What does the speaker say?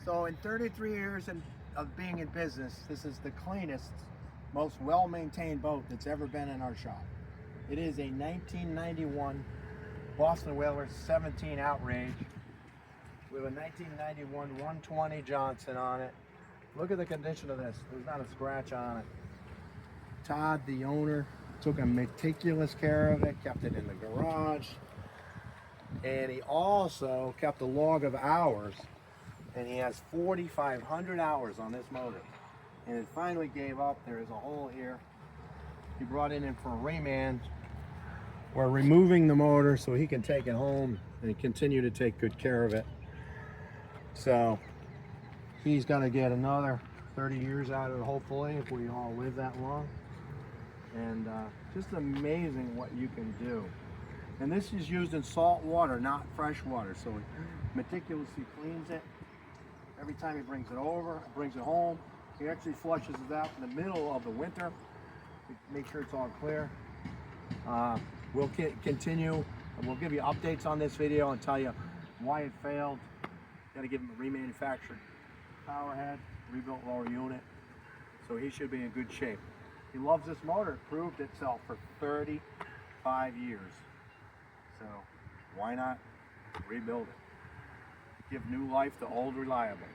So in 33 years of being in business, this is the cleanest, most well-maintained boat that's ever been in our shop. It is a 1991 Boston Whaler 17 Outrage with a 1991 120 Johnson on it. Look at the condition of this. There's not a scratch on it. Todd, the owner, took a meticulous care of it, kept it in the garage, and he also kept a log of hours, and he has 4,500 hours on this motor. And it finally gave up. There is a hole here. He brought it in for a reman. We're removing the motor so he can take it home and continue to take good care of it. So he's going to get another 30 years out of it, hopefully, if we all live that long. And just amazing what you can do. And this is used in salt water, not fresh water. So it meticulously cleans it. Every time he brings it over, brings it home, he actually flushes it out in the middle of the winter. Make sure it's all clear. We'll continue, and we'll give you updates on this video and tell you why it failed. Got to give him a remanufactured power head, rebuilt lower unit, so he should be in good shape. He loves this motor. It proved itself for 35 years. So why not rebuild it? Give new life to old reliable.